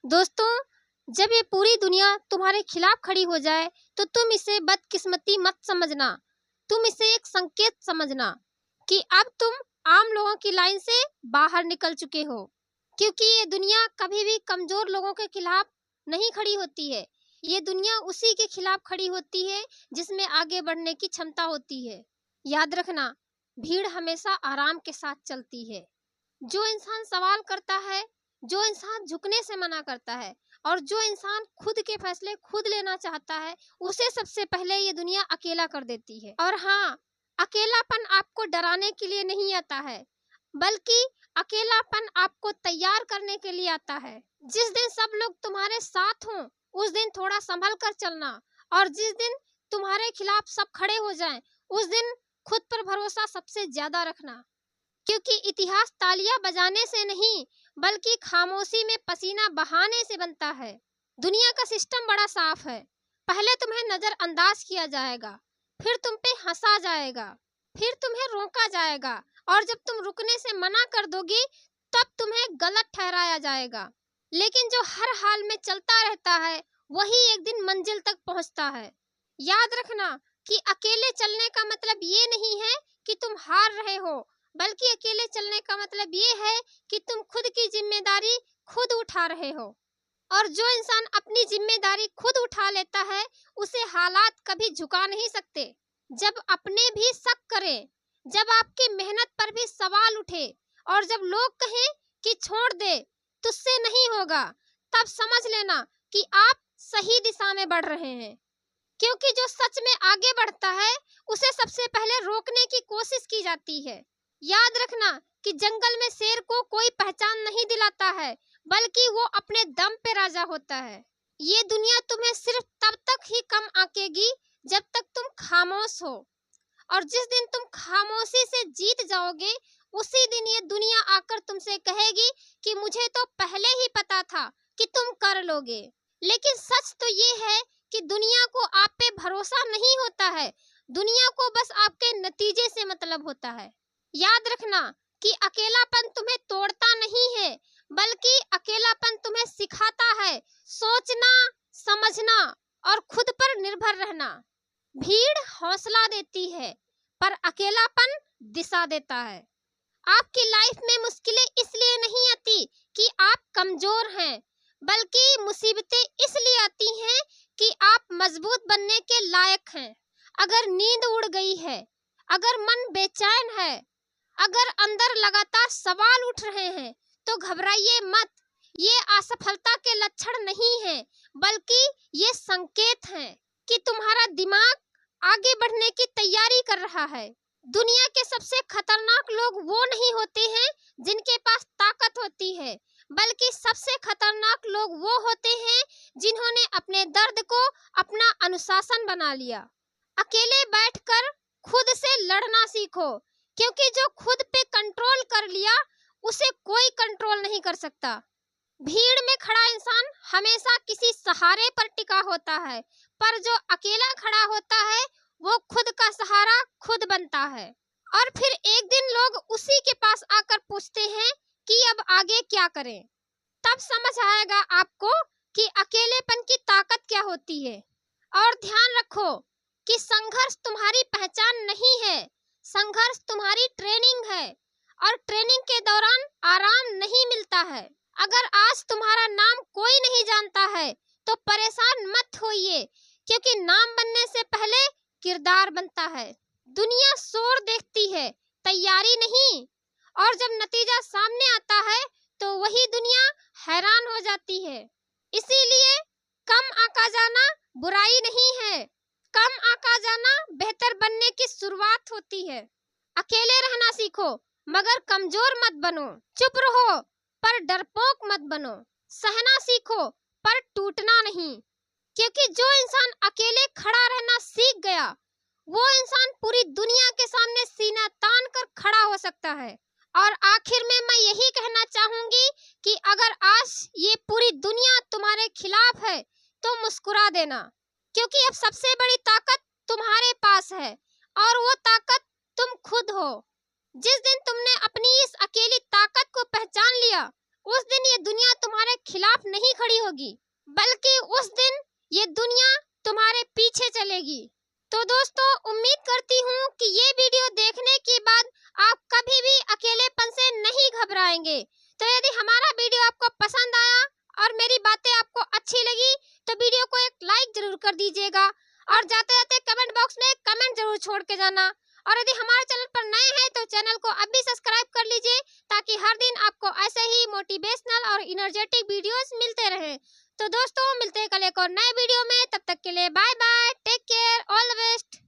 दोस्तों, जब ये पूरी दुनिया तुम्हारे खिलाफ खड़ी हो जाए तो तुम इसे बदकिस्मती मत समझना। तुम इसे एक संकेत समझना कि अब तुम आम लोगों की लाइन से बाहर निकल चुके हो। क्योंकि ये दुनिया कभी भी कमजोर लोगों के खिलाफ नहीं खड़ी होती है। ये दुनिया उसी के खिलाफ खड़ी होती है जिसमें आगे बढ़ने की क्षमता होती है। याद रखना, भीड़ हमेशा आराम के साथ चलती है। जो इंसान सवाल करता है, जो इंसान झुकने से मना करता है और जो इंसान खुद के फैसले खुद लेना चाहता है, उसे सबसे पहले ये दुनिया अकेला कर देती है। और हाँ, अकेलापन आपको डराने के लिए नहीं आता है, बल्कि अकेलापन आपको तैयार करने के लिए आता है। जिस दिन सब लोग तुम्हारे साथ हों, उस दिन थोड़ा संभल कर चलना, और जिस दिन तुम्हारे खिलाफ सब खड़े हो जाएं, उस दिन खुद पर भरोसा सबसे ज्यादा रखना। क्योंकि इतिहास तालियां बजाने से नहीं, बल्कि खामोशी में पसीना बहाने से बनता है। दुनिया का सिस्टम बड़ा साफ है। पहले तुम्हें नजरअंदाज किया जाएगा, फिर तुम पे हंसा जाएगा, फिर तुम्हें रोका जाएगा, और जब तुम रुकने से मना कर दोगी, तब तुम्हें गलत ठहराया जाएगा। लेकिन जो हर हाल में चलता रहता है, वही एक दिन मंजिल तक पहुंचता है। याद रखना कि अकेले चलने का मतलब ये नहीं है कि तुम हार रहे हो, बल्कि अकेले चलने का मतलब ये है कि तुम खुद की जिम्मेदारी खुद उठा रहे हो। और जो इंसान अपनी जिम्मेदारी खुद उठा लेता है, उसे हालात कभी झुका नहीं सकते। जब अपने भी शक करें, जब आपकी मेहनत पर भी सवाल उठे, और जब लोग कहें कि छोड़ दे, तुझसे नहीं होगा, तब समझ लेना कि आप सही दिशा में बढ़ रहे हैं। क्योंकि जो सच में आगे बढ़ता है, उसे सबसे पहले रोकने की कोशिश की जाती है। याद रखना कि जंगल में शेर को कोई पहचान नहीं दिलाता है, बल्कि वो अपने दम पे राजा होता है। ये दुनिया तुम्हें सिर्फ तब तक ही कम आंकेगी जब तक तुम खामोश हो, और जिस दिन तुम खामोशी से जीत जाओगे, उसी दिन ये दुनिया आकर तुमसे कहेगी कि मुझे तो पहले ही पता था कि तुम कर लोगे। लेकिन सच तो ये है कि दुनिया को आप पे भरोसा नहीं होता है। दुनिया को बस आपके नतीजे से मतलब होता है। याद रखना कि अकेलापन तुम्हें तोड़ता नहीं है, बल्कि अकेलापन तुम्हें सिखाता है सोचना, समझना और खुद पर निर्भर रहना। भीड़ हौसला देती है, पर अकेलापन दिशा देता है। आपकी लाइफ में मुश्किलें इसलिए नहीं आती कि आप कमजोर हैं, बल्कि मुसीबतें इसलिए आती हैं कि आप मजबूत बनने के लायक हैं। अगर नींद उड़ गई है, अगर मन बेचैन है, अगर अंदर लगातार सवाल उठ रहे हैं, तो घबराइए मत। ये असफलता के लक्षण नहीं है, बल्कि ये संकेत हैं कि तुम्हारा दिमाग आगे बढ़ने की तैयारी कर रहा है। दुनिया के सबसे खतरनाक लोग वो नहीं होते हैं जिनके पास ताकत होती है, बल्कि सबसे खतरनाक लोग वो होते हैं जिन्होंने अपने दर्द को अपना अनुशासन बना लिया। अकेले बैठकर खुद से लड़ना सीखो, क्योंकि जो खुद पे कंट्रोल कर लिया, उसे कोई कंट्रोल नहीं कर सकता। भीड़ में खड़ा इंसान हमेशा किसी सहारे पर टिका होता है, पर जो अकेला खड़ा होता है, वो खुद का सहारा खुद बनता है। और फिर एक दिन लोग उसी के पास आकर पूछते हैं कि अब आगे क्या करें। तब समझ आएगा आपको कि अकेलेपन की ताकत क्या होती है। और ध्यान रखो कि संघर्ष तुम्हारी पहचान नहीं है, संघर्ष तुम्हारी ट्रेनिंग है, और ट्रेनिंग के दौरान आराम नहीं मिलता है। अगर आज तुम्हारा नाम कोई नहीं जानता है, तो परेशान मत होइए, क्योंकि नाम बनने से पहले किरदार बनता है। दुनिया शोर देखती है, तैयारी नहीं, और जब नतीजा सामने आता है, तो वही दुनिया हैरान हो जाती है। इसीलिए कम आका जाना बुराई नहीं है, कम आका जाना बेहतर बनने की शुरुआत होती है। अकेले रहना सीखो, मगर कमजोर मत बनो। चुप रहो, पर डरपोक मत बनो। सहना सीखो, पर टूटना नहीं। क्योंकि जो इंसान अकेले खड़ा रहना सीख गया, वो इंसान पूरी दुनिया के सामने सीना तान कर खड़ा हो सकता है। और आखिर में मैं यही कहना चाहूंगी कि अगर आज ये पूरी दुनिया तुम्हारे खिलाफ है, तो मुस्कुरा देना, क्योंकि अब सबसे बड़ी ताकत तुम्हारे पास है, और वो ताकत तुम खुद हो। जिस दिन तुमने अपनी इस अकेली ताकत को पहचान लिया, उस दिन ये दुनिया तुम्हारे खिलाफ नहीं खड़ी होगी, बल्कि उस दिन ये दुनिया तुम्हारे पीछे चलेगी। तो दोस्तों, उम्मीद करती हूँ कि ये वीडियो देखने के बाद आप कभी भी अकेलेपन से नहीं घबराएंगे। तो यदि हमारा वीडियो आपको पसंद आया और मेरी बातें आपको अच्छी लगी तो वीडियो को एक लाइक जरूर कर दीजिएगा और जाते जाते कमेंट बॉक्स में एक कमेंट जरूर छोड़ के जाना। और यदि हमारे चैनल पर नए हैं तो चैनल को अभी सब्सक्राइब कर लीजिए, ताकि हर दिन आपको ऐसे ही मोटिवेशनल और इनर्जेटिक वीडियोस मिलते रहें। तो दोस्तों, मिलते हैं कल एक और नए वीडियो में। तब तक के लिए bye bye, take care, all the best.